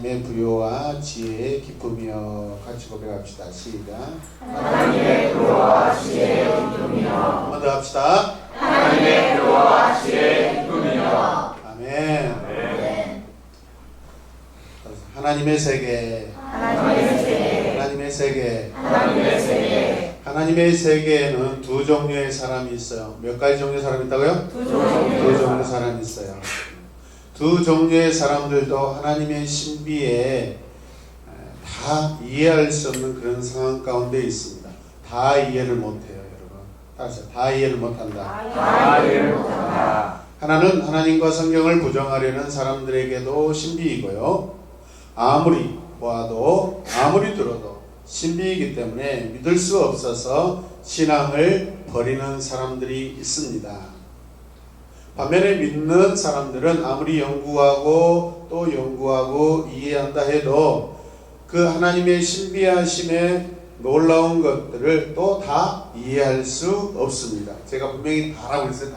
하나님의 부요와 지혜에 기쁘며 같이 고백합시다. 시작. 하나님의 부요와 지혜에 기쁘며. 한번 더 합시다. 하나님의 부요와 지혜에 기쁘며. 아멘. 아멘. 하나님의 세계. 하나님의 세계. 하나님의 세계. 하나님의 세계. 하나님의 세계에는 두 종류의 사람이 있어요. 몇 가지 종류의 사람이 있다고요? 두 종류의 사람이 있어요. 두 종류의 사람들도 하나님의 신비에 다 이해할 수 없는 그런 상황 가운데 있습니다. 다 이해를 못해요, 여러분. 따라서 다 이해를 못한다. 다 이해를 못한다. 하나는 하나님과 성경을 부정하려는 사람들에게도 신비이고요. 아무리 보아도 아무리 들어도 신비이기 때문에 믿을 수 없어서 신앙을 버리는 사람들이 있습니다. 반면에 믿는 사람들은 아무리 연구하고 또 연구하고 이해한다 해도 그 하나님의 신비하심에 놀라운 것들을 또 다 이해할 수 없습니다. 제가 분명히 다라고 했어요.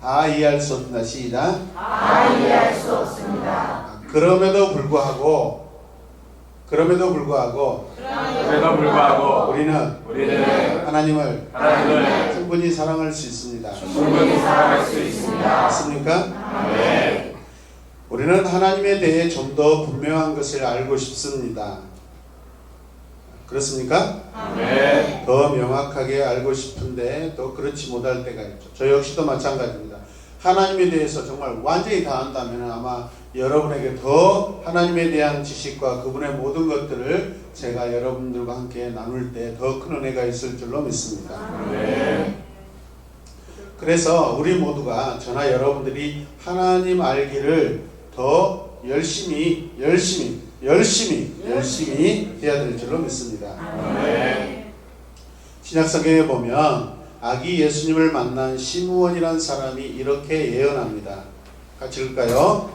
다 이해할 수 없습니다. 시작. 다 이해할 수 없습니다. 그럼에도 불구하고 우리는 하나님을 충분히 사랑할 수 있습니다. 맞습니까? 네. 우리는 하나님에 대해 좀 더 분명한 것을 알고 싶습니다. 그렇습니까? 네. 더 명확하게 알고 싶은데 또 그렇지 못할 때가 있죠. 저 역시도 마찬가지입니다. 하나님에 대해서 정말 완전히 다 안다면 아마 여러분에게 더 하나님에 대한 지식과 그분의 모든 것들을 제가 여러분들과 함께 나눌 때 더 큰 은혜가 있을 줄로 믿습니다. 네. 그래서 우리 모두가 저나 여러분들이 하나님 알기를 더 열심히 해야 될 줄로 믿습니다. 네. 신약성경에 보면 아기 예수님을 만난 시므온이라는 사람이 이렇게 예언합니다. 같이 읽을까요?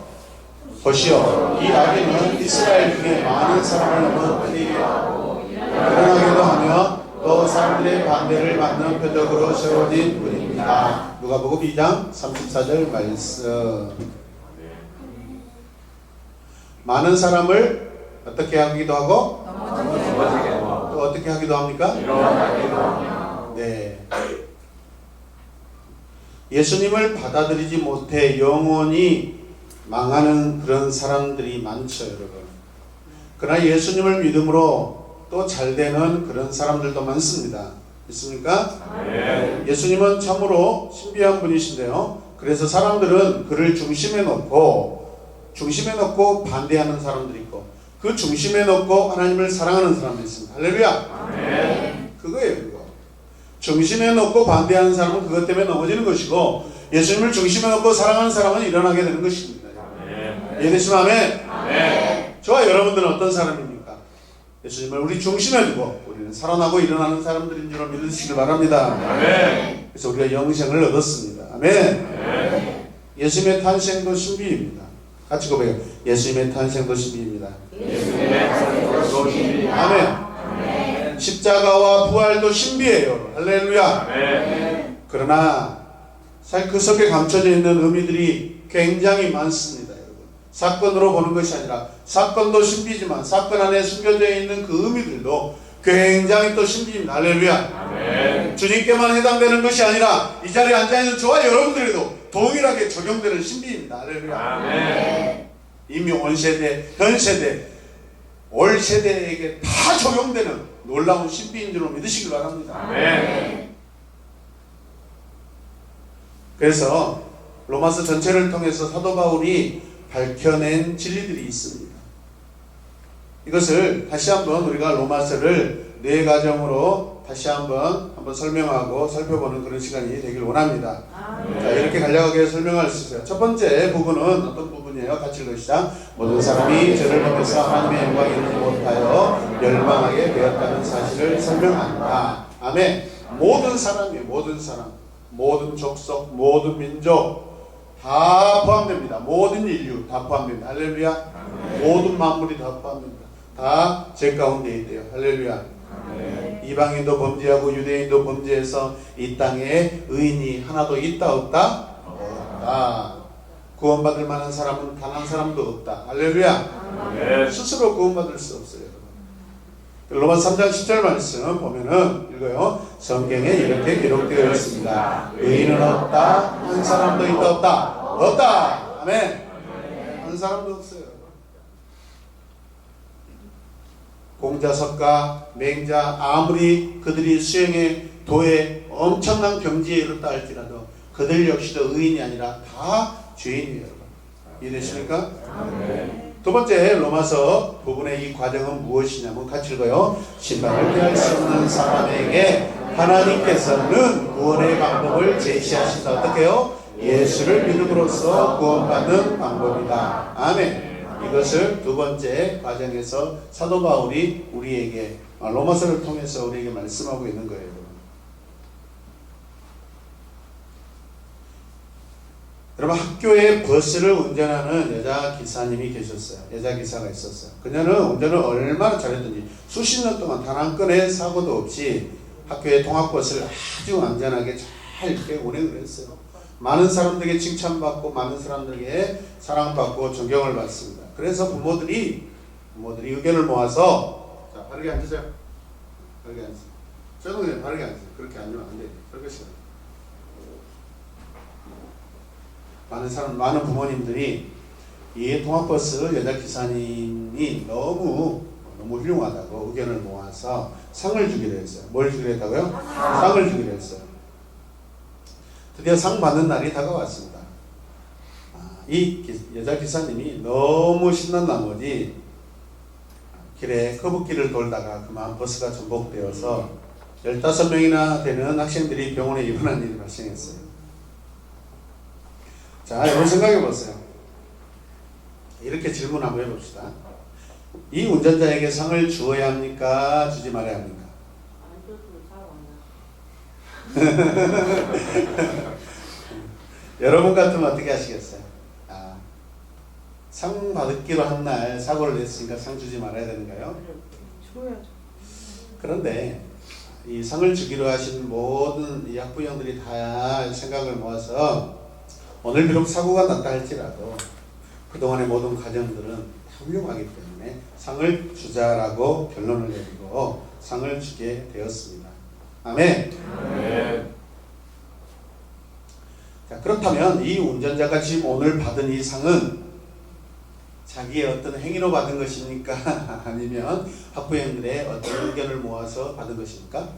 보시오, 이 아기는 이스라엘 중에 많은 사람을 넘어뜨리게 하고 일어나기도 하며 또 사람들의 반대를 받는 표적으로 세워진 분입니다. 누가복음 2장 34절 말씀. 많은 사람을 어떻게 하기도 하고 또 어떻게 하기도 합니까? 네. 예수님을 받아들이지 못해 영원히 망하는 그런 사람들이 많죠, 여러분. 그러나 예수님을 믿음으로 또 잘되는 그런 사람들도 많습니다. 있습니까? 네. 예수님은 참으로 신비한 분이신데요. 그래서 사람들은 그를 중심에 놓고 반대하는 사람들이 있고 그 중심에 놓고 하나님을 사랑하는 사람들이 있습니다. 할렐루야. 네. 그거예요, 그거. 중심에 놓고 반대하는 사람은 그것 때문에 넘어지는 것이고 예수님을 중심에 놓고 사랑하는 사람은 일어나게 되는 것입니다. 이해되시면 아멘? 네. 저와 여러분들은 어떤 사람입니까? 예수님을 우리 중심에 두고 우리는 살아나고 일어나는 사람들인 줄 믿으시길 바랍니다. 아멘. 그래서 우리가 영생을 얻었습니다. 아멘. 네. 예수님의 탄생도 신비입니다. 같이 고백해요. 예수님의 탄생도 신비입니다. 아멘. 십자가와 부활도 신비해요. 할렐루야. 아멘. 그러나 사실 그 속에 감춰져 있는 의미들이 굉장히 많습니다. 여러분. 사건으로 보는 것이 아니라 사건도 신비지만 사건 안에 숨겨져 있는 그 의미들도 굉장히 또 신비입니다. 할렐루야. 아멘. 주님께만 해당되는 것이 아니라 이 자리에 앉아있는 저와 여러분들에도 동일하게 적용되는 신비입니다. 할렐루야. 아멘. 이미 온 세대, 현 세대, 올 세대에게 다 적용되는 놀라운 신비인 줄로 믿으시길 바랍니다. 아멘. 그래서 로마서 전체를 통해서 사도 바울이 밝혀낸 진리들이 있습니다. 이것을 다시 한번 우리가 로마서를 뇌 과정으로 다시 한번 설명하고 살펴보는 그런 시간이 되길 원합니다. 자, 이렇게 간략하게 설명할 수 있어요. 첫 번째 부분은 어떤 부분이에요? 같이 읽읍시다. 모든 사람이 저를 보면서 하나님의 영광을 이루지 못하여 멸망하게 되었다는 사실을 설명한다. 아멘. 모든 사람이 모든 사람, 모든 족속, 모든 민족 다 포함됩니다. 모든 인류 다 포함됩니다. 할렐루야. 모든 만물이 다 포함됩니다. 다 제 가운데 있대요. 할렐루야. 이방인도 범죄하고 유대인도 범죄해서 이 땅에 의인이 하나도 있다 없다? 없다. 구원받을 만한 사람은 단 한 사람도 없다. 할렐루야. 아멘. 스스로 구원받을 수 없어요. 로마서 3장 10절 말씀 보면은 읽어요. 성경에 이렇게 기록되어 있습니다. 의인은 없다. 한 사람도 있다 없다. 없다. 아멘. 한 사람도 없어요. 공자, 석가, 맹자 아무리 그들이 수행의 도에 엄청난 경지에 이르렀다 할지라도 그들 역시도 의인이 아니라 다 죄인이에요. 여러분. 이해되십니까? 두 번째 로마서 부분의 이 과정은 무엇이냐면 같이 읽어요. 심판을 피할 수 없는 사람에게 하나님께서는 구원의 방법을 제시하신다. 어떻게요? 예수를 믿음으로써 구원받는 방법이다. 아멘. 이것을 두 번째 과정에서 사도 바울이 우리에게 로마서를 통해서 우리에게 말씀하고 있는 거예요. 여러분, 학교에 버스를 운전하는 여자 기사님이 계셨어요. 여자 기사가 있었어요. 그녀는 운전을 얼마나 잘했든지 수십 년 동안 단 한 건의 사고도 없이 학교의 통학버스를 아주 안전하게 잘 이렇게 운행을 했어요. 많은 사람들에게 칭찬받고 많은 사람들에게 사랑받고 존경을 받습니다. 그래서 부모들이 의견을 모아서 자, 바르게 앉으세요. 바르게 앉으세요. 저도 그냥 바르게 앉으세요. 그렇게 앉으면 안 돼요. 그렇겠어요. 많은 부모님들이 이 통학버스 여자 기사님이 너무 훌륭하다고 의견을 모아서 상을 주기로 했어요. 뭘 주기로 했다고요? 상을 주기로 했어요. 드디어 상 받는 날이 다가왔습니다. 이 여자 기사님이 너무 신난 나머지 길에 커브길을 돌다가 그만 버스가 전복되어서 15명이나 되는 학생들이 병원에 입원한 일이 발생했어요. 자, 여러분 생각해 보세요. 이렇게 질문 한번 해봅시다. 이 운전자에게 상을 주어야 합니까? 주지 말아야 합니까? 여러분 같으면 어떻게 하시겠어요? 상 받기로 한 날 사고를 냈으니까 상 주지 말아야 되는가요? 줘야죠. 그런데 이 상을 주기로 하신 모든 이 학부형들이 다 생각을 모아서 오늘 비록 사고가 났다 할지라도 그동안의 모든 과정들은 다 훌륭하기 때문에 상을 주자라고 결론을 내리고 상을 주게 되었습니다. 아멘. 아멘. 자, 그렇다면 이 운전자가 지금 오늘 받은 이 상은 자기의 어떤 행위로 받은 것입니까? 아니면 학부형들의 어떤 의견을 모아서 받은 것입니까?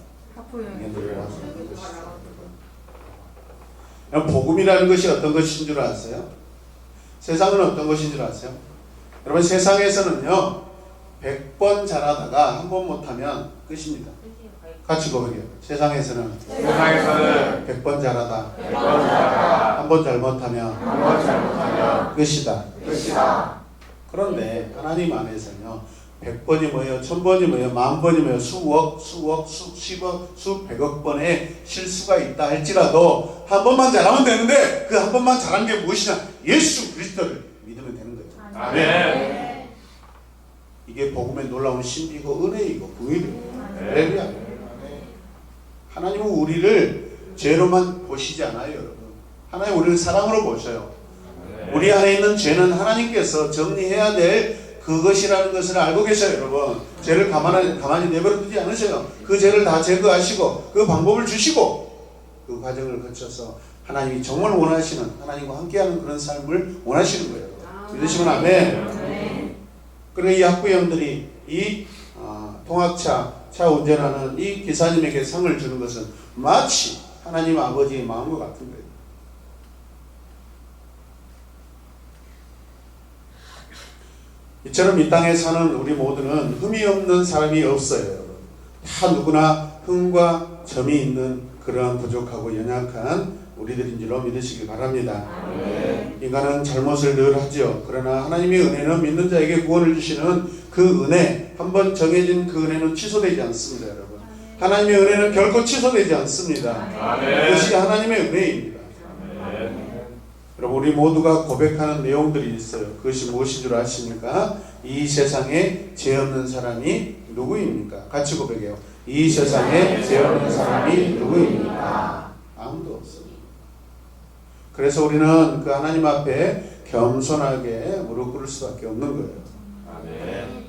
의견을 모아서 받은 것입니다. 복음이라는 것이 어떤 것인 줄 아세요? 세상은 어떤 것인 줄 아세요? 여러분, 세상에서는요 100번 잘하다가 한 번 못하면 끝입니다. 같이 고백해요. 세상에서는 100번 잘하다 한 번 잘못하면 끝이다. 그런데 하나님 안에서는요 100번이 뭐예요? 1000번이 뭐예요? 10,000번이 뭐예요? 수억, 수십억, 수백억 번의 실수가 있다 할지라도 한 번만 잘하면 되는데 그 한 번만 잘한 게 무엇이냐? 예수 그리스도를 믿으면 되는 거예요. 아멘. 이게 복음의 놀라운 신비고 은혜이고 구원이에요. 할렐루야. 하나님은 우리를 죄로만 보시지 않아요, 여러분. 하나님 우리를 사랑으로 보셔요. 우리 안에 있는 죄는 하나님께서 정리해야 될 그것이라는 것을 알고 계셔요, 여러분. 죄를 가만히 내버려 두지 않으셔요. 그 죄를 다 제거하시고 그 방법을 주시고 그 과정을 거쳐서 하나님이 정말 원하시는, 하나님과 함께하는 그런 삶을 원하시는 거예요. 믿으시면 아멘. 그리고 이 학부형들이 이 통학차 운전하는 이 기사님에게 상을 주는 것은 마치 하나님 아버지의 마음과 같은 거예요. 이처럼 이 땅에 사는 우리 모두는 흠이 없는 사람이 없어요. 다 누구나 흠과 점이 있는 그러한 부족하고 연약한 우리들인 줄로 믿으시기 바랍니다. 인간은 잘못을 늘 하죠. 그러나 하나님의 은혜는 믿는 자에게 구원을 주시는 그 은혜, 한번 정해진 그 은혜는 취소되지 않습니다, 여러분. 하나님의 은혜는 결코 취소되지 않습니다. 그것이 하나님의 은혜입니다. 여러분, 우리 모두가 고백하는 내용들이 있어요. 그것이 무엇인 줄 아십니까? 이 세상에 죄 없는 사람이 누구입니까? 같이 고백해요. 이 세상에 죄 없는 사람이 누구입니까? 아무도 없습니다. 그래서 우리는 그 하나님 앞에 겸손하게 무릎 꿇을 수밖에 없는 거예요. 아멘.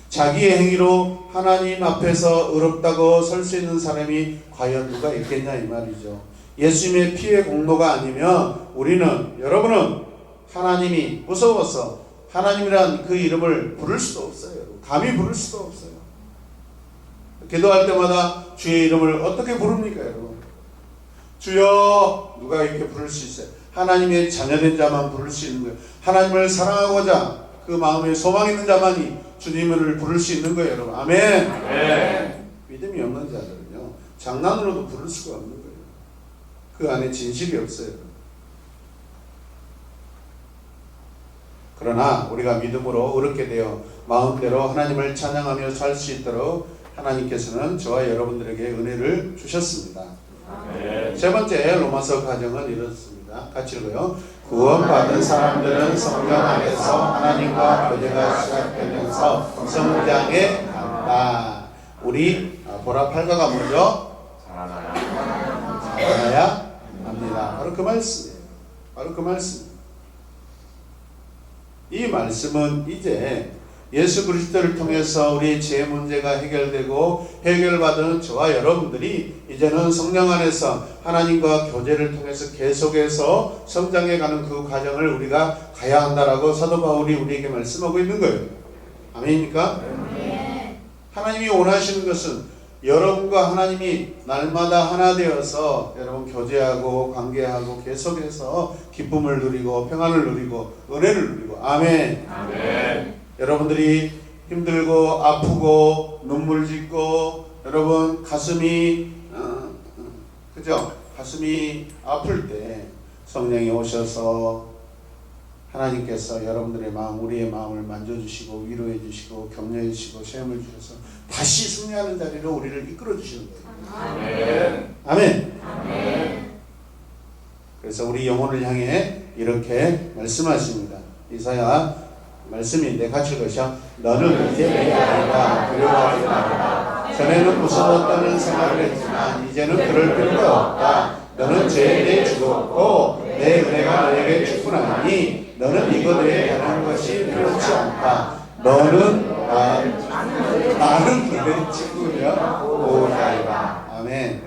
자기의 행위로 하나님 앞에서 의롭다고 설 수 있는 사람이 과연 누가 있겠냐 이 말이죠. 예수님의 피의 공로가 아니면 우리는, 여러분은 하나님이 무서워서 하나님이란 그 이름을 부를 수도 없어요. 감히 부를 수도 없어요. 기도할 때마다 주의 이름을 어떻게 부릅니까, 여러분? 주여, 누가 이렇게 부를 수 있어요? 하나님의 자녀된 자만 부를 수 있는 거예요. 하나님을 사랑하고자 그 마음에 소망 있는 자만이 주님을 부를 수 있는 거예요, 여러분. 아멘. 아멘. 믿음이 없는 자들은요, 장난으로도 부를 수가 없는 거예요. 그 안에 진실이 없어요. 그러나 우리가 믿음으로 의롭게 되어 마음대로 하나님을 찬양하며 살 수 있도록 하나님께서는 저와 여러분들에게 은혜를 주셨습니다. 아멘. 세 번째 로마서 과정은 이렇습니다. 같이 읽어요. 구원받은 사람들은 성령 안에서 하나님과 교제가 시작되면서 성장해 간다. 우리 보라 8가가 뭐죠? 자라나야 합니다. 바로 그 말씀이에요. 바로 그 말씀. 이 말씀은 이제 예수 그리스도를 통해서 우리의 죄 문제가 해결되고 해결받은 저와 여러분들이 이제는 성령 안에서 하나님과 교제를 통해서 계속해서 성장해가는 그 과정을 우리가 가야 한다라고 사도 바울이 우리에게 말씀하고 있는 거예요. 아멘입니까? 하나님이 원하시는 것은 여러분과 하나님이 날마다 하나 되어서 여러분 교제하고 관계하고 계속해서 기쁨을 누리고 평안을 누리고 은혜를 누리고 아멘. 아멘. 여러분들이 힘들고 아프고 눈물 짓고 여러분 가슴이 그죠? 가슴이 아플 때 성령이 오셔서 하나님께서 여러분들의 마음, 우리의 마음을 만져주시고 위로해 주시고 격려해 주시고 시험을 주셔서 다시 승리하는 자리로 우리를 이끌어 주시는 거예요. 아멘. 아멘. 아멘. 그래서 우리 영혼을 향해 이렇게 말씀하십니다. 이사야 말씀인데 같이 읽으셔. 너는 이제 내 아이가 두려워하지 말라. 전에는 무서웠다는 생각을 했지만 이제는 그럴 필요가 없다. 너는 죄에 대해 죽었고 내 은혜가 너에게 충분하니 너는 이것에 다른 것이 필요치 않다. 너는 나는 너의 친구며 보호자이다. 아멘.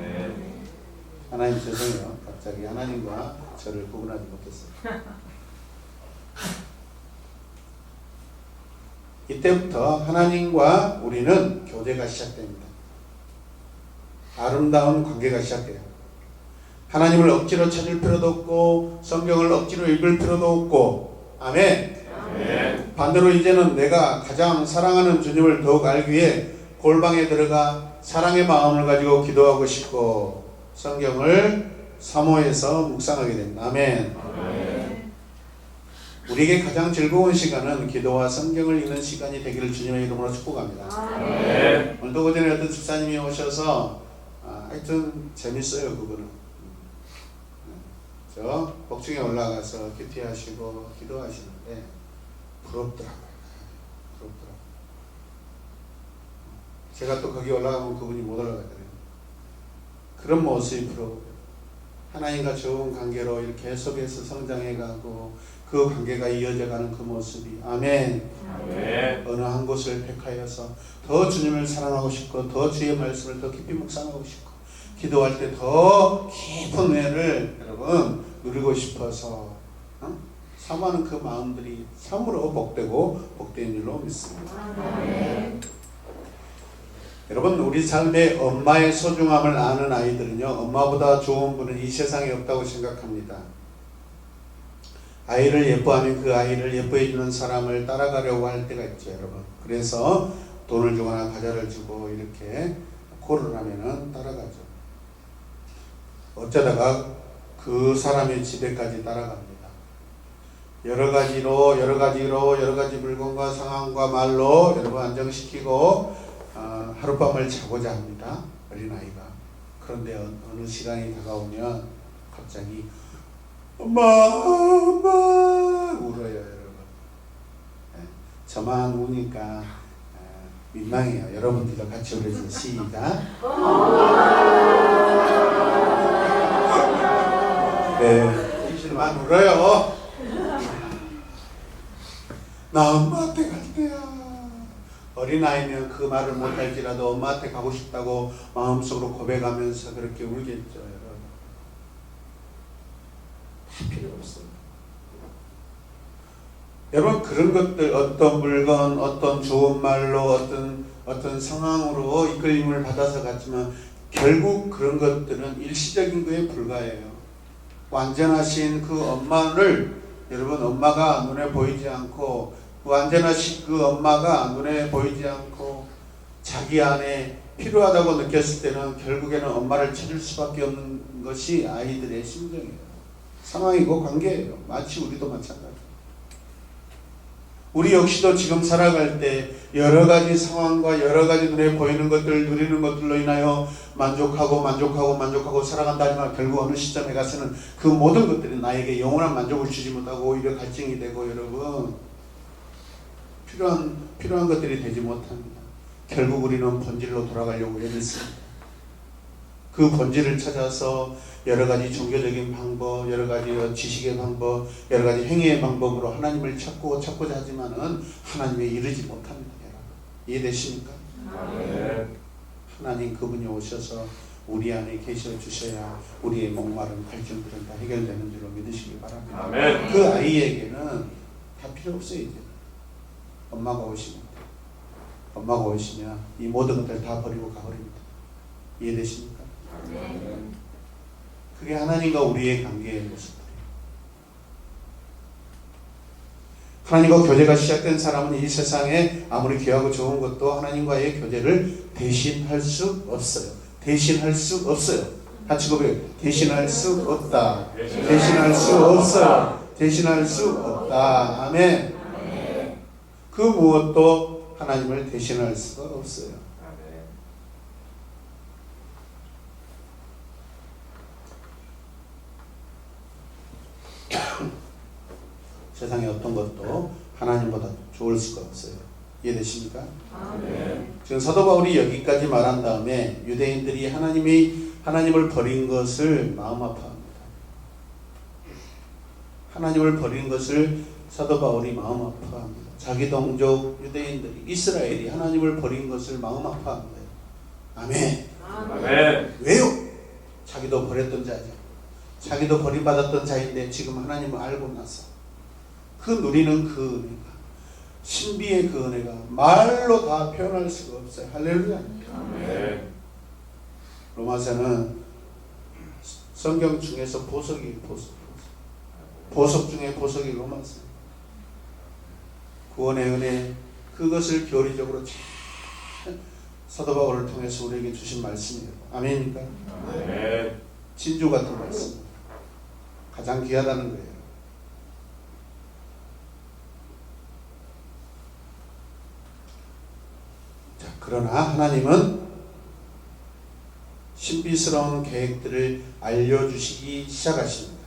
하나님 죄송해요. 갑자기 하나님과 저를 구분하지 못했어요. 이때부터 하나님과 우리는 교제가 시작됩니다. 아름다운 관계가 시작돼요. 하나님을 억지로 찾을 필요도 없고 성경을 억지로 읽을 필요도 없고 아멘. 아멘. 반대로 이제는 내가 가장 사랑하는 주님을 더욱 알기 위해 골방에 들어가 사랑의 마음을 가지고 기도하고 싶고 성경을 사모해서 묵상하게 됩니다. 아멘. 아멘. 우리에게 가장 즐거운 시간은 기도와 성경을 읽는 시간이 되기를 주님의 이름으로 축복합니다. 아멘. 오늘도 그 전에 어떤 집사님이 오셔서 하여튼 재밌어요. 그거는 저 복층에 올라가서 큐티하시고 기도하시는데 부럽더라고요. 부럽더라고요. 제가 또 거기 올라가면 그분이 못 올라가더라고요. 그런 모습이 부러워요. 하나님과 좋은 관계로 이렇게 계속해서 성장해가고 그 관계가 이어져가는 그 모습이 아멘. 아멘. 어느 한 곳을 택하여서 더 주님을 사랑하고 싶고 더 주의 말씀을 더 깊이 묵상하고 싶고 기도할 때 더 깊은 은혜를 여러분 누리고 싶어서 사모하는 그 마음들이 참으로 복되고 복된 줄로 믿습니다. 아멘. 여러분 우리 삶의 엄마의 소중함을 아는 아이들은요 엄마보다 좋은 분은 이 세상에 없다고 생각합니다. 아이를 예뻐하면 그 아이를 예뻐해주는 사람을 따라가려고 할 때가 있죠 여러분. 그래서 돈을 주거나 과자를 주고 이렇게 콜을 하면은 따라가죠. 어쩌다가 그 사람의 집에까지 따라갑니다. 여러 가지 물건과 상황과 말로 여러분 안정시키고 하룻밤을 자고자 합니다. 어린아이가. 그런데 어느 시간이 다가오면 갑자기 엄마 울어요 여러분. 저만 우니까 민망해요. 여러분들도 같이 울어주세요. 시작. 네, 이실만 울어요. 나 엄마한테 갈 때야. 어린아이면 그 말을 못할지라도 엄마한테 가고 싶다고 마음속으로 고백하면서 그렇게 울겠죠. 여러분. 다 필요 없어요. 여러분, 그런 것들, 어떤 물건, 어떤 좋은 말로, 어떤 상황으로 이끌림을 받아서 갔지만 결국 그런 것들은 일시적인 거에 불과해요. 완전하신 그 엄마를, 여러분, 엄마가 눈에 보이지 않고, 완전하신 그 엄마가 눈에 보이지 않고 자기 안에 필요하다고 느꼈을 때는 결국에는 엄마를 찾을 수밖에 없는 것이 아이들의 심정이에요. 상황이고 관계예요. 마치 우리도 마찬가지예요. 우리 역시도 지금 살아갈 때 여러 가지 상황과 여러 가지 눈에 보이는 것들, 누리는 것들로 인하여 만족하고 살아간다 하지만 결국 어느 시점에 가서는 그 모든 것들이 나에게 영원한 만족을 주지 못하고 오히려 갈증이 되고, 여러분, 필요한 것들이 되지 못합니다. 결국 우리는 본질로 돌아가려고 애쓰습니다. 그 본질을 찾아서 여러 가지 종교적인 방법, 여러 가지 지식의 방법, 여러 가지 행위의 방법으로 하나님을 찾고자 하지만은 하나님에 이르지 못합니다. 여러분. 이해되십니까? 네. 하나님 그분이 오셔서 우리 안에 계셔 주셔야 우리의 목마른 갈증들은 다 해결되는 줄로 믿으시기 바랍니다. 아멘. 그 아이에게는 다 필요 없어요. 이제 엄마가 오시면 이 모든 것들 다 버리고 가버립니다. 이해되십니까? 그게 하나님과 우리의 관계의 모습이에요. 하나님과 교제가 시작된 사람은 이 세상에 아무리 귀하고 좋은 것도 하나님과의 교제를 대신할 수 없어요. 대신할 수 없어요. 같이 고백해요. 대신할 수 없다. 대신할 수 없어요. 대신할 수 없다. 아멘. 그 무엇도 하나님을 대신할 수가 없어요. 세상에 어떤 것도 하나님보다 좋을 수가 없어요. 이해되십니까? 지금 사도 바울이 여기까지 말한 다음에 유대인들이 하나님을 버린 것을 마음 아파합니다. 하나님을 버린 것을 사도 바울이 마음 아파합니다. 자기 동족 유대인들이, 이스라엘이 하나님을 버린 것을 마음 아파합니다. 아멘. 아멘. 왜요? 자기도 버렸던 자죠. 자기도 버림받았던 자인데 지금 하나님을 알고 나서 그 누리는 그 은혜가, 신비의 그 은혜가 말로 다 표현할 수가 없어요. 할렐루야. 아멘. 로마서는 성경 중에서 보석 중에 보석이 로마서. 구원의 은혜, 그것을 교리적으로 잘 사도 바울을 통해서 우리에게 주신 말씀이에요. 아멘입니까? 아멘. 진주 같은 말씀, 가장 귀하다는 거예요. 자, 그러나 하나님은 신비스러운 계획들을 알려주시기 시작하십니다.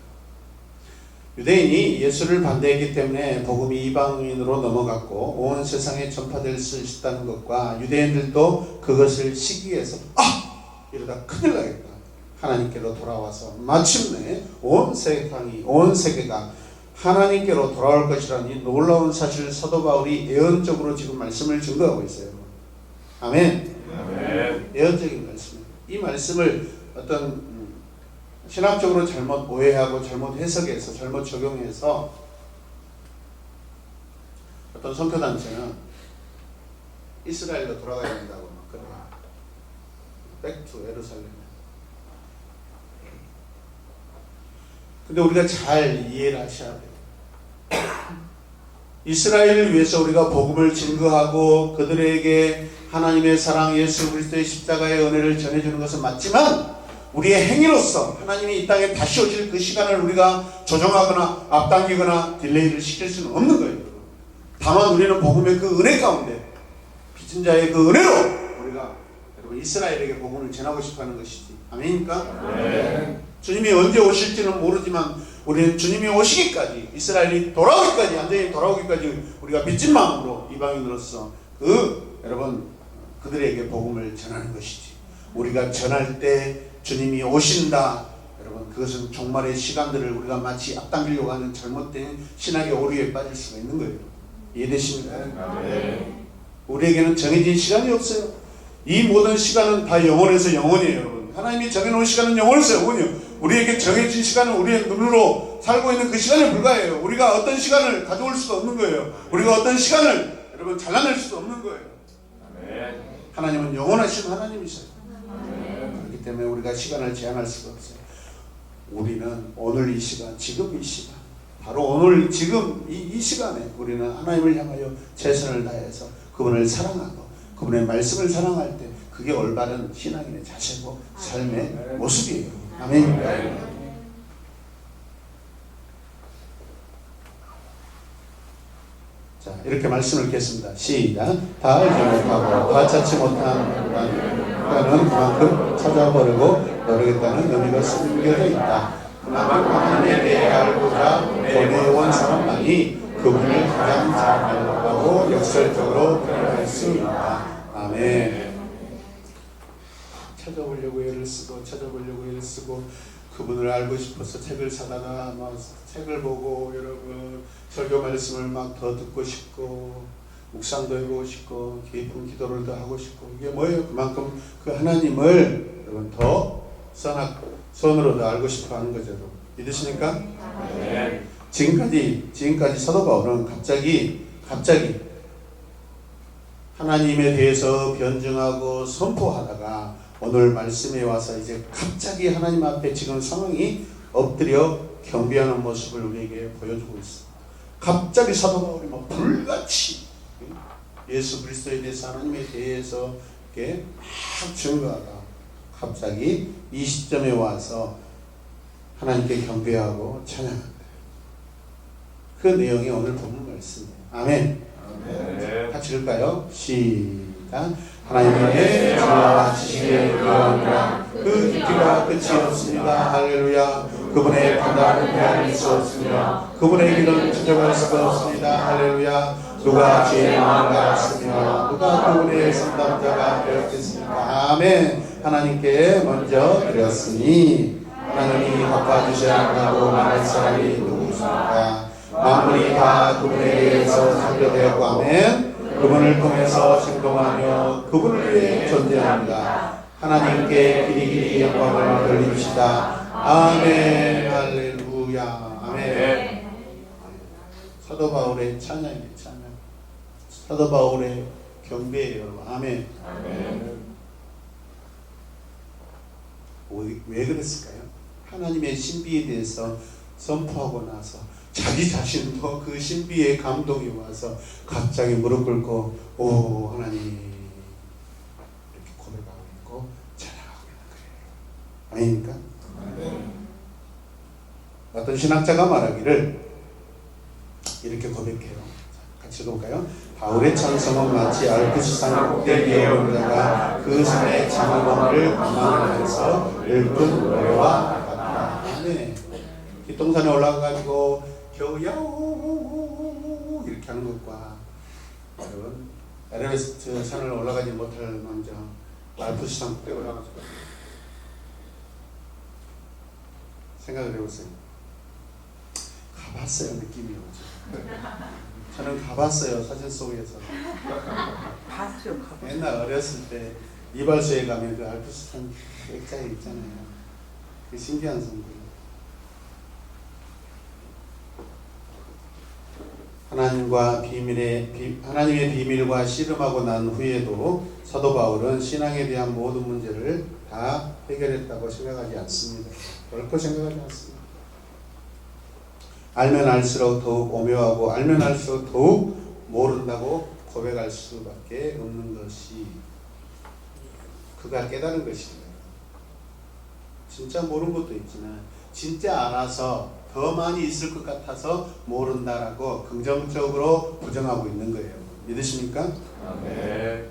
유대인이 예수를 반대했기 때문에 복음이 이방인으로 넘어갔고 온 세상에 전파될 수 있다는 것과 유대인들도 그것을 시기해서 이러다 큰일 나겠다, 하나님께로 돌아와서 마침내 온 세계가 하나님께로 돌아올 것이라는 이 놀라운 사실을 사도 바울이 예언적으로 지금 말씀을 증거하고 있어요. 아멘. 아멘. 예언적인 말씀입니다. 이 말씀을 어떤 신학적으로 잘못 오해하고 잘못 해석해서 잘못 적용해서 어떤 선교단체는 이스라엘로 돌아가야 된다고 막 그래요. 백투 예루살렘. 근데 우리가 잘 이해를 하셔야 돼요. 이스라엘을 위해서 우리가 복음을 증거하고 그들에게 하나님의 사랑, 예수 그리스도의 십자가의 은혜를 전해주는 것은 맞지만 우리의 행위로서 하나님이 이 땅에 다시 오실 그 시간을 우리가 조정하거나 앞당기거나 딜레이를 시킬 수는 없는 거예요. 다만 우리는 복음의 그 은혜 가운데 빚진 자의 그 은혜로 우리가 여러분 이스라엘에게 복음을 전하고 싶어하는 것이지. 아멘입니까? 네. 주님이 언제 오실지는 모르지만 우리는 주님이 오시기까지, 이스라엘이 돌아오기까지, 완전히 돌아오기까지 우리가 빚진 마음으로 이방인으로서 여러분 그들에게 복음을 전하는 것이지. 우리가 전할 때 주님이 오신다, 여러분 그것은 종말의 시간들을 우리가 마치 앞당기려고 하는 잘못된 신학의 오류에 빠질 수가 있는 거예요. 이해되십니까? 네. 우리에게는 정해진 시간이 없어요. 이 모든 시간은 다 영원해서 영원이에요, 여러분. 하나님이 정해놓은 시간은 영원해서 영원이에요. 우리에게 정해진 시간은 우리의 눈으로 살고 있는 그 시간에 불과해요. 우리가 어떤 시간을 가져올 수도 없는 거예요. 우리가 어떤 시간을 여러분 잘라낼 수도 없는 거예요. 하나님은 영원하신 하나님이세요. 그렇기 때문에 우리가 시간을 제한할 수가 없어요. 우리는 오늘 이 시간, 지금 이 시간, 바로 오늘 지금 이 시간에 우리는 하나님을 향하여 최선을 다해서 그분을 사랑하고 그분의 말씀을 사랑할 때 그게 올바른 신앙인의 자세고 삶의 모습이에요. 아멘. 자, 이렇게 말씀을 읽겠습니다. 시작. 다 알지 못하고 다 찾지 못한 그는 그만큼 찾아버리고 노리겠다는 의미가 숨겨져 있다. 그만큼 하나님에 대해 알고자 보내온 사람만이 그분을 가장 잘 알고 역설적으로 드러낼 수 있다. 아멘. 찾아보려고 애를 쓰고 그분을 알고 싶어서 책을 사다가 막 책을 보고 여러분 설교 말씀을 막 더 듣고 싶고 묵상도 해보고 싶고 깊은 기도를 더 하고 싶고 이게 뭐예요? 그만큼 그 하나님을 여러분 더 선으로 더 알고 싶어 하는 거죠. 믿으십니까? 네. 지금까지 사도 바울은 갑자기 하나님에 대해서 변증하고 선포하다가 오늘 말씀에 와서 이제 갑자기 하나님 앞에 지금 상황이 엎드려 경배하는 모습을 우리에게 보여주고 있습니다. 갑자기 사도 바울이 막 불같이 예수 그리스도에 대해서 하나님에 대해서 이렇게 막 증거하다 갑자기 이 시점에 와서 하나님께 경배하고 찬양한다. 그 내용이 오늘 본문 말씀이에요. 아멘. 아멘. 같이 읽을까요? 시작. 하나님의 지혜와 지식에 의하노라. 그 깊이가 끝이 없습니다. 할렐루야. 그분의 판단은 헤아릴 수 없으며 그분의 길은 추적할 수가 없습니다. 할렐루야. 누가 죄의 마음을 알았으며 누가 그분의 상담자가 되었겠습니까? 아멘. 하나님께 먼저 드렸으니 하나님이 갚아주셔야 한다고 말할 사람이 누구십니까? 만물이 다 그분에 의해서 창조되었고 아멘. 그분을 통해서 행동하며 그분을 위해 존재합니다. 하나님께 길이 영광을 돌립시다. 아멘. 할렐루야. 아멘. 사도 바울의 찬양이에요. 찬양. 사도 바울의 경배예요. 여러분. 아멘. 왜 그랬을까요? 하나님의 신비에 대해서 선포하고 나서 자기 자신도 그 신비의 감동이 와서 갑자기 무릎 꿇고 오 하나님 이렇게 고백하고 있고 찬양하고 있는 거예요. 아닙니까? 어떤 신학자가 말하기를 이렇게 고백해요. 같이 읽어볼까요? 바울의 찬송은 마치 알프스 산 꼭대기에 오르다가 그 산의 장엄을 감망하면서 읊은 노래와 같다. 네. 뒷동산에 올라가가지고 겨우 야오 이렇게 하는 것과 여러분 에베레스트 산을 올라가지 못할 망정 알프스 산 꼭대기에 올라가서 생각을 해보세요. 가봤어요. 느낌이 오죠. 저는 가봤어요. 사진 속에서. 봤죠. 옛날 어렸을 때 이발소에 가면 그 알프스 산 액자에 있잖아요. 그 신기한 성분. 하나님의 비밀과 씨름하고 난 후에도 사도 바울은 신앙에 대한 모든 문제를 다 해결했다고 생각하지 않습니다. 결코 생각하지 않습니다. 알면 알수록 더욱 오묘하고 알면 알수록 더욱 모른다고 고백할 수밖에 없는 것이 그가 깨달은 것입니다. 진짜 모르는 것도 있지만 진짜 알아서 더 많이 있을 것 같아서 모른다라고 긍정적으로 부정하고 있는 거예요. 믿으십니까? 네.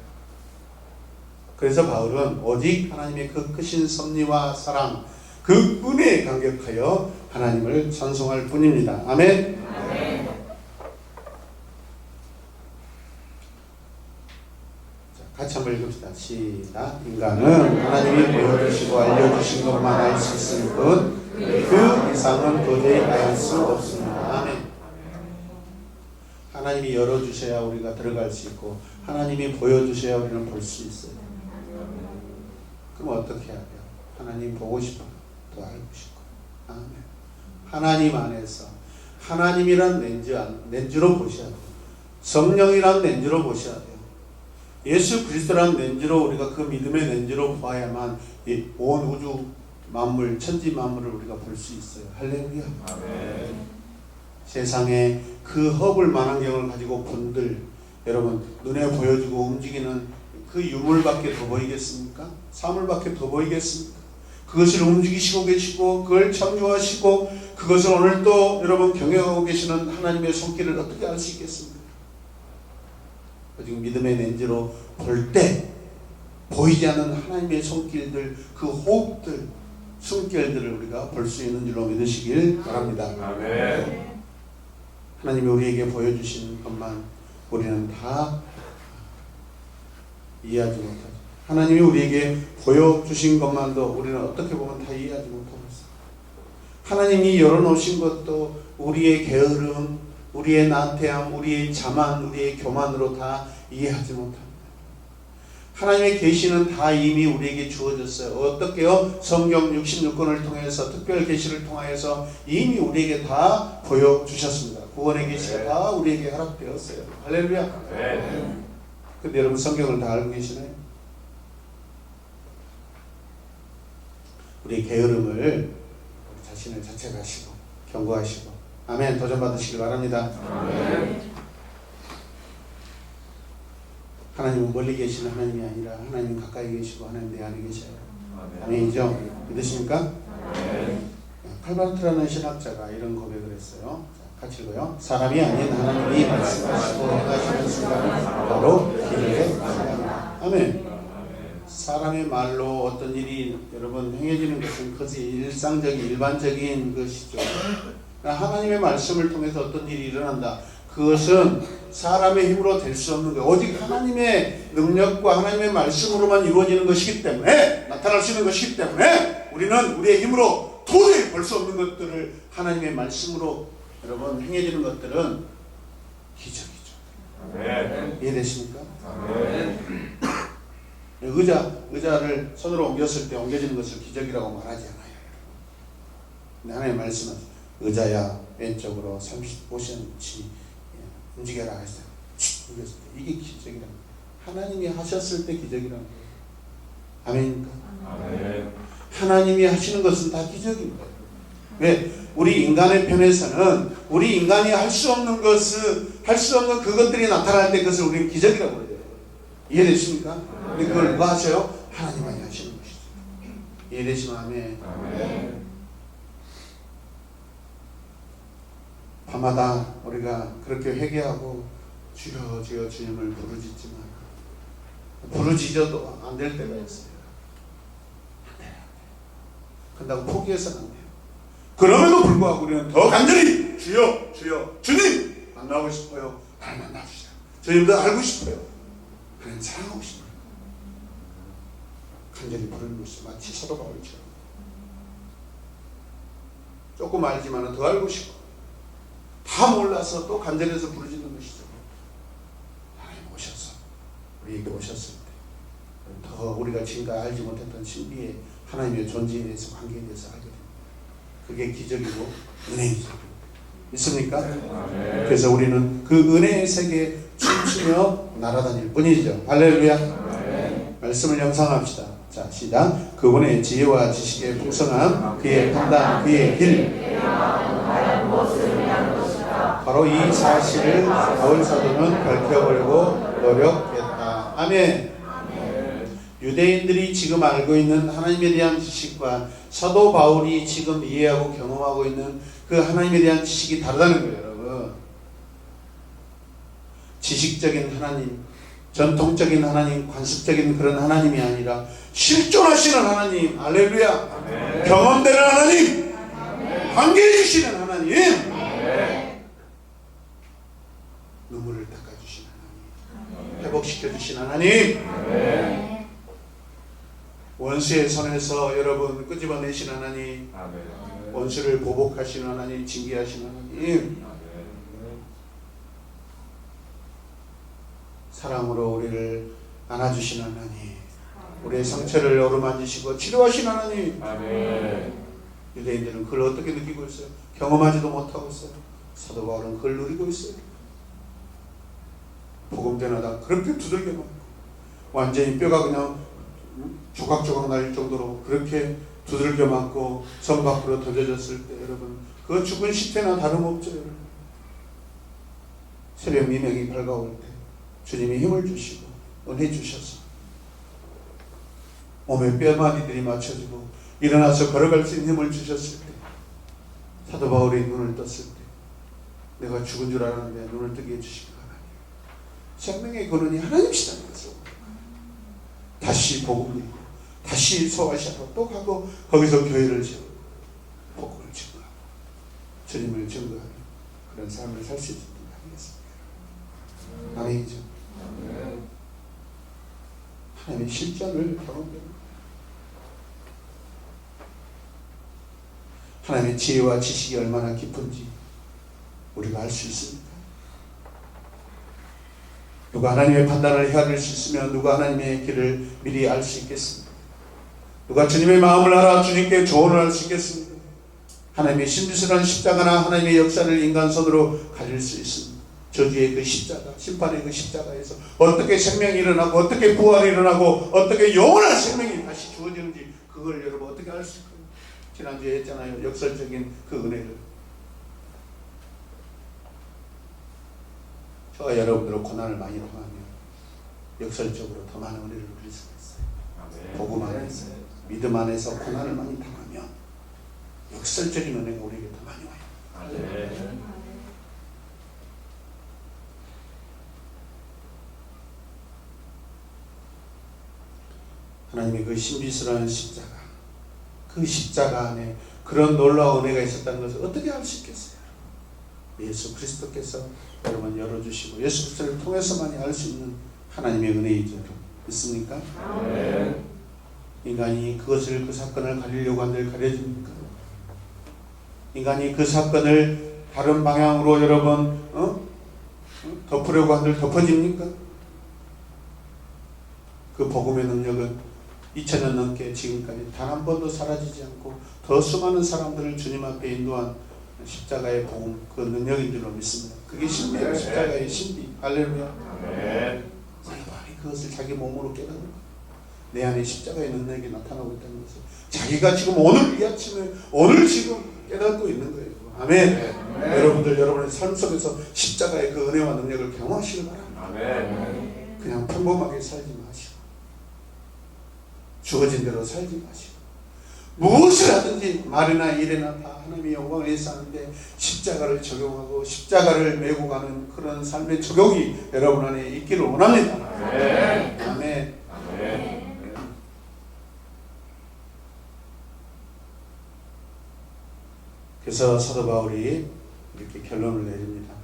그래서 바울은 오직 하나님의 그 크신 섭리와 사랑 그 은혜에 감격하여 하나님을 찬송할 뿐입니다. 아멘. 아멘. 자, 같이 한번 읽읍시다. 시작. 인간은 하나님이 보여주시고 알려주신 것만 알 수 있을 뿐 그 이상은 도저히 알 수 없습니다. 아멘. 하나님이 열어주셔야 우리가 들어갈 수 있고 하나님이 보여주셔야 우리는 볼 수 있어요. 그럼 어떻게 해야 돼요? 하나님 보고 싶어, 또 알고 싶고. 아멘. 하나님 안에서 하나님이란 렌즈로 보셔야 돼요. 성령이란 렌즈로 보셔야 돼요. 예수 그리스도란 렌즈로 우리가 그 믿음의 렌즈로 봐야만 이 온 우주 만물, 천지 만물을 우리가 볼 수 있어요. 할렐루야. 아멘. 세상에 그 허블 망원경을 가지고 본들 여러분 눈에 보여주고 움직이는 그 유물밖에 더 보이겠습니까? 사물밖에 더 보이겠습니까? 그것을 움직이시고 계시고 그걸 창조하시고 그것을 오늘 또 여러분 경영하고 계시는 하나님의 손길을 어떻게 알 수 있겠습니까? 오직 믿음의 렌즈로 볼 때 보이지 않는 하나님의 손길들, 그 호흡들, 숨결들을 우리가 볼 수 있는 줄로 믿으시길 바랍니다. 아멘. 하나님이 우리에게 보여주신 것만 우리는 다 이해하지 못하죠. 하나님이 우리에게 보여주신 것만도 우리는 어떻게 보면 다 이해하지 못하고 있어요. 하나님이 열어놓으신 것도 우리의 게으름, 우리의 나태함, 우리의 자만, 우리의 교만으로 다 이해하지 못합니다. 하나님의 계시는 다 이미 우리에게 주어졌어요. 어떻게요? 성경 66권을 통해서 특별 계시를 통하여서 이미 우리에게 다 보여주셨습니다. 구원의 계시가 다 우리에게 허락되었어요. 할렐루야. 네. 근데 여러분 성경을 다 알고 계시나요? 우리의 게으름을 우리 자신을 자책하시고 경고하시고 아멘. 도전 받으시길 바랍니다. 아멘. 하나님은 멀리 계시는 하나님이 아니라 하나님 가까이 계시고 하나님 내 안에 계셔요. 아멘. 아멘이죠? 믿으십니까? 아멘. 칼바르트라는 신학자가 이런 고백을 했어요. 자, 같이 읽어요. 사람이 아닌 하나님이 말씀하시고 행하시는 순간은 바로 기적의 시간이다. 아멘. 사람의 말로 어떤 일이 여러분 행해지는 것은 그것이 일상적인 일반적인 것이죠. 하나님의 말씀을 통해서 어떤 일이 일어난다. 그것은 사람의 힘으로 될 수 없는 거예요. 오직 하나님의 능력과 하나님의 말씀으로만 이루어지는 것이기 때문에 나타날 수 있는 것이기 때문에 우리는 우리의 힘으로 도저히 볼 수 없는 것들을 하나님의 말씀으로 여러분 행해지는 것들은 기적이죠. 아멘. 이해되십니까? 아멘. 의자를 손으로 옮겼을 때 옮겨지는 것을 기적이라고 말하지 않아요. 근데 하나님의 말씀은 의자야 왼쪽으로 35cm 움직여라 했어요. 옮겼을 때 이게 기적이라는 거예요. 하나님이 하셨을 때 기적이라는 거예요. 아멘입니까? 아멘. 하나님이 하시는 것은 다 기적입니다. 왜? 우리 인간의 편에서는 우리 인간이 할 수 없는 그것들이 나타날 때 그것을 우리는 기적이라고 그래요. 이해되십니까? 근데 그걸 누가 하셔요? 하나님만이 하시는 것이죠. 이해되시면 아멘. 아멘. 밤마다 우리가 그렇게 회개하고 주여 주여 주님을 부르짖지만 부르짖어도 안 될 때가 있어요. 안 돼요. 그런다고 포기해서는 안 돼요. 그럼에도 불구하고 우리는 더 간절히 주여 주여 주님 만나고 싶어요. 날 만나주세요. 주님도 알고 싶어요. 하나님 사랑하고 싶어요. 간절히 부르는 것이 마치 사도 바울처럼 조금 알지만 더 알고 싶고 다 몰라서 또 간절해서 부르짖는 것이죠. 하나님 오셔서 우리에게 오셨을 때 더 우리가 지금까지 알지 못했던 신비의 하나님의 존재에 대해서 관계에 대해서 알게 됩니다. 그게 기적이고 은혜이죠. 믿습니까? 아멘. 그래서 우리는 그 은혜의 세계에 춤추며 날아다닐 뿐이죠. 할렐루야. 아멘. 말씀을 형상합시다. 자, 시작. 그분의 지혜와 지식의 풍성함, 그의 판단, 그의 길. 바로 이 사실을 바울 사도는 밝혀보려고 노력했다. 아멘. 유대인들이 지금 알고 있는 하나님에 대한 지식과 사도 바울이 지금 이해하고 경험하고 있는 그 하나님에 대한 지식이 다르다는 거예요, 여러분. 지식적인 하나님, 전통적인 하나님, 관습적인 그런 하나님이 아니라 실존하시는 하나님, 할렐루야. 아멘. 경험되는 하나님, 관계 주시는 하나님, 눈물을 닦아주시는 하나님, 회복시켜주시는 하나님, 원수의 손에서 여러분 끄집어내시는 하나님, 아멘. 원수를 보복하시는 하나님, 징계하시는 하나님, 사랑으로 우리를 안아주신 하나님, 우리의 상처를 어루만지시고 치료하신 하나님. 아멘. 유대인들은 그걸 어떻게 느끼고 있어요? 경험하지도 못하고 있어요. 사도 바울은 그걸 누리고 있어요. 복음 전하다 그렇게 두들겨 맞고 완전히 뼈가 그냥 조각조각 날 정도로 그렇게 두들겨 맞고 성 밖으로 던져졌을 때 여러분, 그 죽은 시체나 다름없죠. 여러분. 새벽 미명이 밝아올 때 주님이 힘을 주시고 은혜 주셔서 몸에 뼈마디들이 맞춰지고 일어나서 걸어갈 수 있는 힘을 주셨을 때, 사도 바울이 눈을 떴을 때 내가 죽은 줄 알았는데 눈을 뜨게 해주시고 하나님, 생명의 근원이 하나님이시다는 것을 다시 복음을 읽고 다시 소아시아로 또 가고 거기서 교회를 세우고 복음을 증거하고 주님을 증거하는 그런 삶을 살 수 있도록 하겠습니다. 아멘이죠. 하나님의 실전을 경험합니다. 하나님의 지혜와 지식이 얼마나 깊은지 우리가 알 수 있습니다. 누가 하나님의 판단을 헤아릴 수 있으면 누가 하나님의 길을 미리 알 수 있겠습니까? 누가 주님의 마음을 알아 주님께 조언을 할 수 있겠습니까? 하나님의 신비스러운 십자가나 하나님의 역사를 인간 손으로 가질 수 있습니다. 저주의 그 십자가, 심판의 그 십자가에서 어떻게 생명이 일어나고 어떻게 부활이 일어나고 어떻게 영원한 생명이 다시 주어지는지 그걸 여러분 어떻게 알 수 있을까요? 지난주에 했잖아요. 역설적인 그 은혜를. 저와 여러분들은 고난을 많이 당하면 역설적으로 더 많은 은혜를 누릴 수가 있어요. 복음 안에서, 믿음 안에서 고난을 많이 당하면 역설적인 은혜가 우리에게 더 많이 와요. 하나님의 그 신비스러운 십자가, 그 십자가 안에 그런 놀라운 은혜가 있었다는 것을 어떻게 알 수 있겠어요? 예수 그리스도께서 여러분 열어주시고 예수 그리스도를 통해서만이 알 수 있는 하나님의 은혜이죠. 있습니까? 아멘. 인간이 그것을, 그 사건을 가리려고 한들 가려집니까? 인간이 그 사건을 다른 방향으로 여러분 덮으려고 한들 덮어집니까? 그 복음의 능력은 2000년 넘게 지금까지 단 한 번도 사라지지 않고 더 수많은 사람들을 주님 앞에 인도한 십자가의 복음, 그 능력인 줄로 믿습니다. 그게 신비예요. 십자가의 신비. 할렐루야. 아멘. 사도바울이 그것을 자기 몸으로 깨닫는 거예요. 내 안에 십자가의 능력이 나타나고 있다는 것을 자기가 지금 오늘 이 아침에 오늘 지금 깨닫고 있는 거예요. 아멘. 여러분들 여러분의 삶 속에서 십자가의 그 은혜와 능력을 경험하시길 바랍니다. 아멘. 그냥 평범하게 살지 마시고 주어진 대로 살지 마시고 무엇을 하든지 말이나 일이나 다 하나님의 영광을 위해서 하는데 십자가를 적용하고 십자가를 메고 가는 그런 삶의 적용이 여러분 안에 있기를 원합니다. 아멘. 아멘. 아멘. 그래서 사도 바울이 이렇게 결론을 내립니다.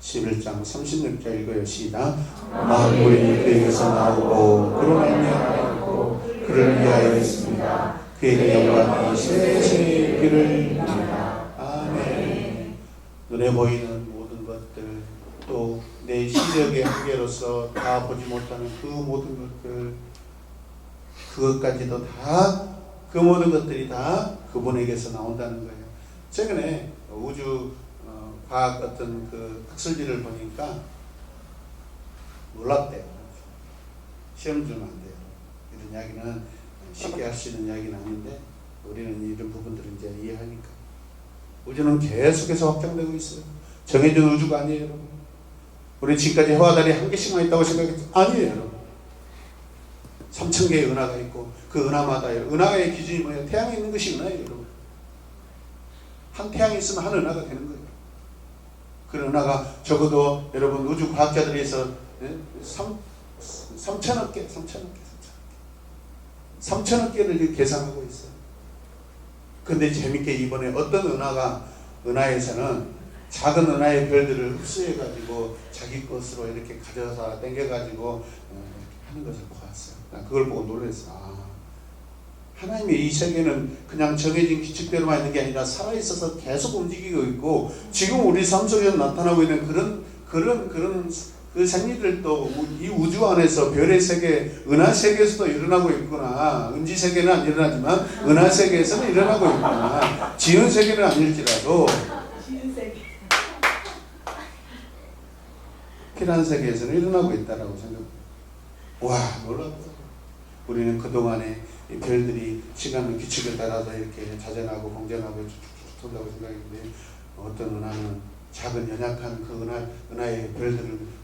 11장 36절 읽어요. 시작. 만물이 그에게서 나오고 그로 말미암고 그를 위하여 있습니다. 그에게 영광이 세세에 이르리라. 아멘. 눈에 보이는 모든 것들, 또 내 시력의 한계로서 다 보지 못하는 그 모든 것들, 그것까지도 다, 그 모든 것들이 다 그분에게서 나온다는 거예요. 최근에 우주 과학 어떤 그 학술지를 보니까 놀랍대요. 시험 주면 안 돼요. 이런 이야기는 쉽게 할 수 있는 이야기는 아닌데 우리는 이런 부분들을 이제 이해하니까. 우주는 계속해서 확장되고 있어요. 정해진 우주가 아니에요, 여러분. 우리 지금까지 해와 달이 한 개씩만 있다고 생각했죠? 아니에요, 여러분. 3000개의 은하가 있고 그 은하마다 은하의 기준이 뭐예요? 태양에 있는 것이 은하예요, 여러분. 한 태양이 있으면 한 은하가 되는 거예요. 그 은하가 적어도 여러분 우주 과학자들이 해서 3천억 개, 3천억 개를 계산하고 있어요. 근데 재밌게 이번에 어떤 은하에서는 작은 은하의 별들을 흡수해가지고 자기 것으로 이렇게 가져서 당겨가지고 이렇게 하는 것을 보았어요. 난 그걸 보고 놀랐어요. 하나님의 이 세계는 그냥 정해진 규칙대로만 있는 게 아니라 살아있어서 계속 움직이고 있고 지금 우리 삶 속에서 나타나고 있는 그런 그 그 생리들도 이 우주 안에서 별의 세계, 은하 세계에서도 일어나고 있구나. 은지 세계는 안 일어나지만 은하 세계에서는 일어나고 있구나. 지은 세계는 아닐지라도 피란 세계에서는 일어나고 있다라고 생각합니다. 와, 놀랍다. 우리는 그동안에 이 별들이 시간의 규칙을 따라서 이렇게 자전하고 공전하고 쭉쭉쭉 돈다고 생각했는데, 어떤 은하는 작은 연약한 그 은하의 별들을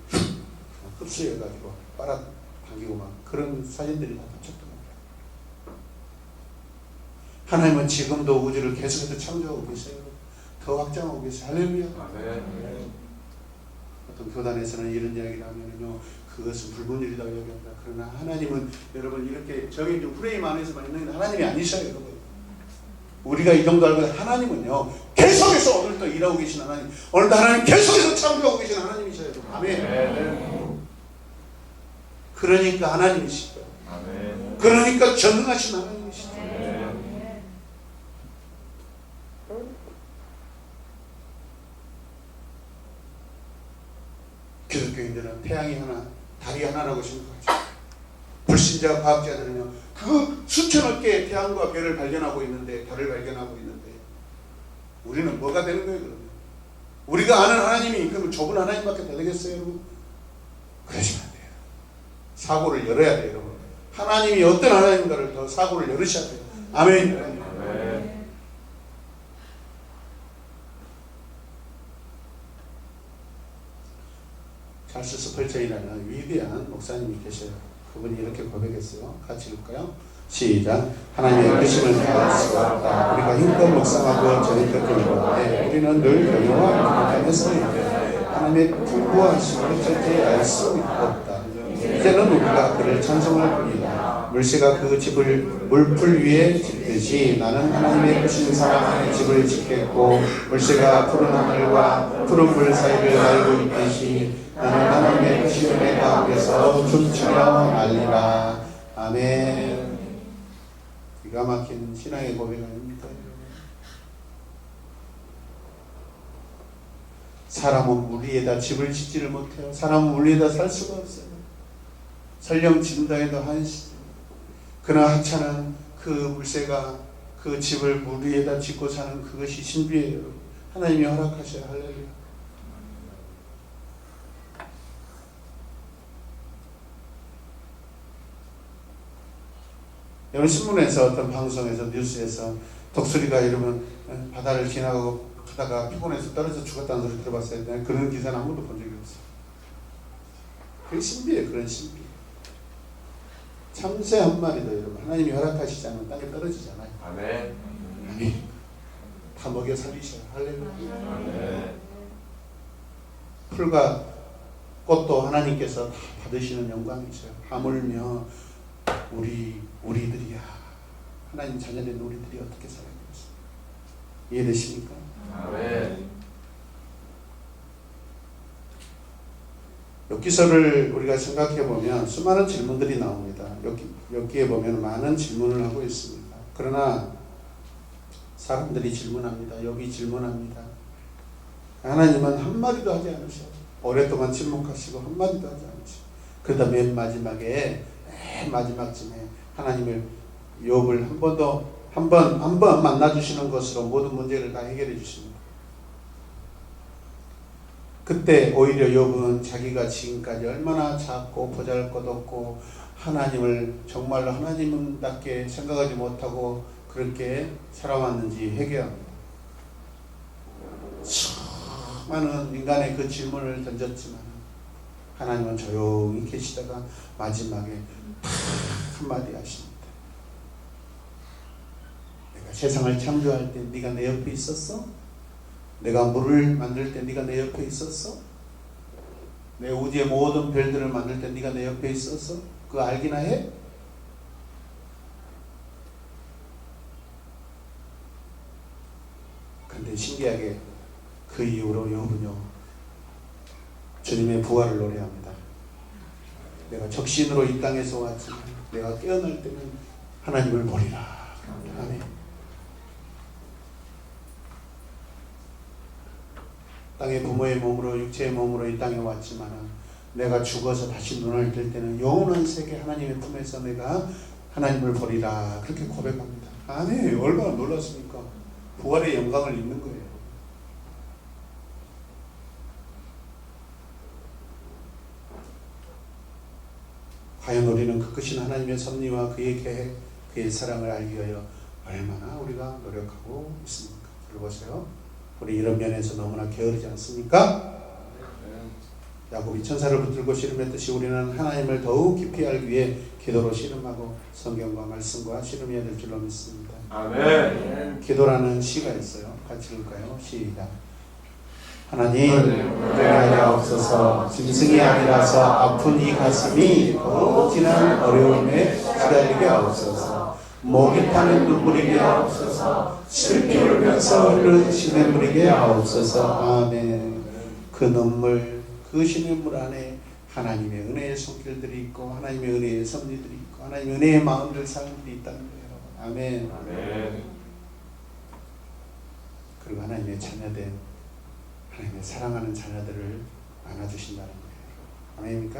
흡수해가지고 빨아당기고 막 그런 사진들이 다 덮쳤던 거예요. 하나님은 지금도 우주를 계속해서 창조하고 계세요. 더 확장하고 계세요. 할렐루야. 어떤 교단에서는 이런 이야기를 하면요, 그것은 불분일이라고 얘기합니다. 그러나 하나님은 여러분 이렇게 정해진 프레임 안에서만 있는 하나님이 아니셔요, 여러분. 우리가 이 정도 알고, 하나님은요 계속해서 오늘도 일하고 계신 하나님, 오늘도 하나님 계속해서 창조하고 계신 하나님이셔요, 여러분. 아멘. 그러니까 하나님이시죠. 그러니까 전능하신 하나님이시죠. 기독교인들은 태양이 하나, 달이 하나라고 생각하죠. 불신자 과학자들은요, 그 수천억 개의 태양과 별을 발견하고 있는데, 달을 발견하고 있는데, 우리는 뭐가 되는 거예요, 그러면? 우리가 아는 하나님이 그럼 좁은 하나님밖에 되겠어요, 여러분? 그러시면 안 돼요. 사고를 열어야 돼요, 여러분. 하나님이 어떤 하나님인가를 더 사고를 열으셔야 돼요. 아멘. 찰스 스펄전이라는 위대한 목사님이 계셔요. 그분이 이렇게 고백했어요. 같이 읽을까요? 시작. 하나님의 뜻임을 다할 수가 없다. 우리가 힘껏 묵상하고 저녁껏 들었는데 우리는 늘 영영과 기록하면서 하나님의 풍부하심을 절대 알 수 없다. 이제는 우리가 그를 찬송할 뿐이다. 물새가 그 집을 물풀 위에 짓듯이 나는 하나님의 크신 사랑 안에 집을 짓겠고, 물새가 푸른 하늘과 푸른 물 사이를 알고 있듯이 나는 하나님의 크신 은혜 가운데서 춤추며 날리라. 아멘. 기가 막힌 신앙의 고백 아닙니까? 사람은 물 위에다 집을 짓지를 못해요. 사람은 물 위에다 살 수가 없어요. 설령 짓는다 해도 한시. 그러나 하찮은 그 물새가 그 집을 물 위에다 짓고 사는 그것이 신비예요. 하나님이 허락하셔야 할렐루야. 여러분, 신문에서 어떤 방송에서 뉴스에서 독수리가 이러면 바다를 지나가고 하다가 피곤해서 떨어져 죽었다는 소리 들어봤어요. 그런 기사는 아무도 본 적이 없어요. 그게 신비예요. 그런 신비. 참새 한 마리도 여러분 하나님이 허락하시지 않으면 땅에 떨어지잖아요. 아멘. 아니, 다 먹여 살리셔요. 할렐루야. 아멘. 풀과 꽃도 하나님께서 다 받으시는 영광이죠. 하물며 우리들이야, 하나님 자녀된 우리들이 어떻게 살아가겠습니까? 이해되십니까? 아멘. 엽기서를 우리가 생각해 보면 수많은 질문들이 나옵니다. 엽기에 보면 많은 질문을 하고 있습니다. 그러나 사람들이 질문합니다. 엽이 질문합니다. 하나님은 한마디도 하지 않으셔. 오랫동안 침묵하시고 한마디도 하지 않으셔. 그러다 맨 마지막쯤에 하나님을 욥을 한 번 만나주시는 것으로 모든 문제를 다 해결해 주십니다. 그때 오히려 욥은 자기가 지금까지 얼마나 작고 보잘것없고 하나님을 정말로 하나님답게 생각하지 못하고 그렇게 살아왔는지 회개합니다. 수많은 인간의 그 질문을 던졌지만 하나님은 조용히 계시다가 마지막에 한마디 하십니다. 내가 세상을 창조할 때 네가 내 옆에 있었어? 내가 물을 만들 때 네가 내 옆에 있었어? 내 우주의 모든 별들을 만들 때 네가 내 옆에 있었어? 그거 알기나 해? 근데 신기하게 그 이후로 욥은요 주님의 부활을 노래합니다. 내가 적신으로 이 땅에서 왔지만 내가 깨어날 때는 하나님을 보리라. 아멘. 땅의 부모의 몸으로 육체의 몸으로 이 땅에 왔지만 내가 죽어서 다시 눈을 뜰 때는 영원한 세계 하나님의 품에서 내가 하나님을 보리라 그렇게 고백합니다. 아니 얼마나 놀랐습니까? 부활의 영광을 입는 거예요. 과연 우리는 그 크신 하나님의 섭리와 그의 계획, 그의 사랑을 알기 위하여 얼마나 우리가 노력하고 있습니까? 들어보세요. 우리 이런 면에서 너무나 게으르지 않습니까? 야곱이 천사를 붙들고 씨름했듯이 우리는 하나님을 더욱 깊이 알기 위해 기도로 씨름하고 성경과 말씀과 씨름해야 될 줄로 믿습니다. 아멘. 기도라는 시가 있어요. 같이 읽을까요? 시작. 하나님, 하나님, 하옵소서. 짐승이 아니라서 아픈 이 가슴이 더욱 지난 어려움에 시달리게 하옵소서. 목이 타는 눈물이게 하옵소서. 슬피 울면서 흐르는 시냇물이게 하옵소서. 아멘. 그 눈물, 그 시냇물 안에 하나님의 은혜의 손길들이 있고 하나님의 은혜의 섭리들이 있고 하나님의 은혜의 마음들 사람들이 있다는 거예요. 아멘. 아멘. 그리고 하나님의 자녀된 하나님의 사랑하는 자녀들을 안아주신다는 거예요. 아멘입니까?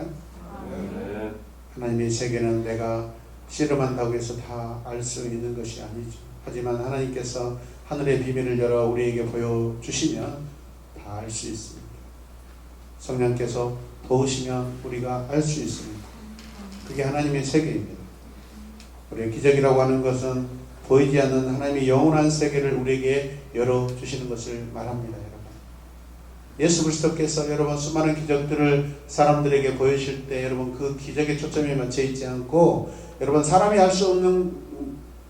아멘. 하나님의 세계는 내가 씨름한다고 해서 다 알 수 있는 것이 아니죠. 하지만 하나님께서 하늘의 비밀을 열어 우리에게 보여주시면 다 알 수 있습니다. 성령께서 도우시면 우리가 알 수 있습니다. 그게 하나님의 세계입니다. 우리의 기적이라고 하는 것은 보이지 않는 하나님의 영원한 세계를 우리에게 열어주시는 것을 말합니다. 여러분. 예수 그리스도께서 여러분 수많은 기적들을 사람들에게 보여주실 때 여러분 그 기적의 초점이 맞춰 있지 않고 여러분 사람이 할 수 없는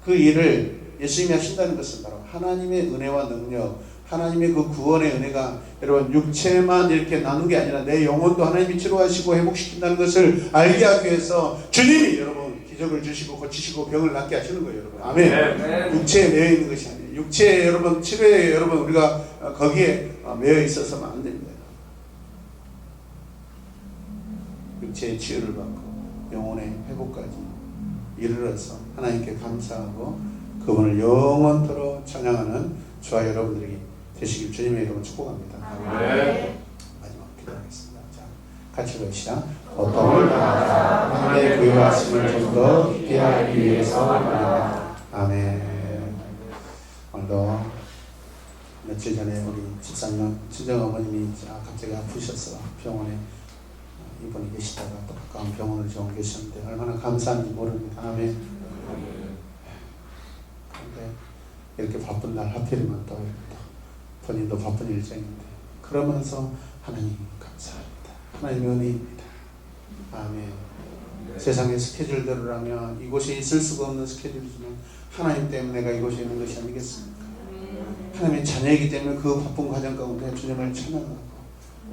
그 일을 예수님이 하신다는 것은 바로 하나님의 은혜와 능력, 하나님의 그 구원의 은혜가 여러분 육체만 이렇게 나눈 게 아니라 내 영혼도 하나님이 치료하시고 회복시킨다는 것을 알게 하기 위해서 주님이 여러분 기적을 주시고 고치시고 병을 낫게 하시는 거예요. 여러분. 아멘. 육체에 매여 있는 것이 아니에요. 육체에 여러분 치료에 여러분 우리가 거기에 매여 있어서는 안 됩니다. 육체의 치유를 받고 영혼의 회복까지 이르러서 하나님께 감사하고 그분을 영원토록 찬양하는 저와 여러분들이 되시길 주님의 이름으로 축복합니다. 아멘. 마지막 기도하겠습니다. 자, 같이 읽읍시다. 고통을 받아 하나님의 구유하심을 좀 더 깊이 알기 위해서 아멘. 오늘도 며칠 전에 우리 집사님 친정어머님이 갑자기 아프셔서 병원에 입원해 계시다가 또 가까운 병원을 지원 계셨는데 얼마나 감사한지 모릅니다. 아멘. 그런데 이렇게 바쁜 날 하필이면 또 본인도 바쁜 일정인데 그러면서 하나님 감사합니다. 하나님의 은혜입니다. 아멘. 세상의 스케줄대로라면 이곳에 있을 수가 없는 스케줄이지만 하나님 때문에 내가 이곳에 있는 것이 아니겠습니까? 하나님의 자녀이기 때문에 그 바쁜 과정 가운데 주님을 찬양하고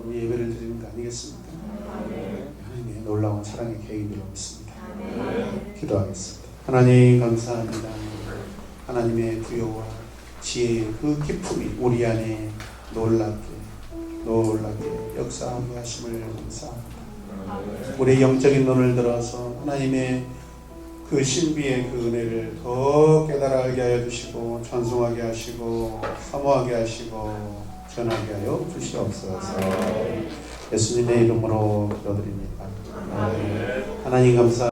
우리 예배를 드리는 거 아니겠습니까? 하나님의 놀라운 사랑의 계획으로 믿습니다. 기도하겠습니다. 하나님 감사합니다. 하나님의 부여와 지혜의 그 기쁨이 우리 안에 놀랍게 역사하게 하심을 감사합니다. 우리의 영적인 눈을 들어서 하나님의 그 신비의 그 은혜를 더 깨달아 알게 하여 주시고 찬송하게 하시고 사모하게 하시고 전하게 하여 주시옵소서. 예수님의 이름으로 기도드립니다. 하나님 감사.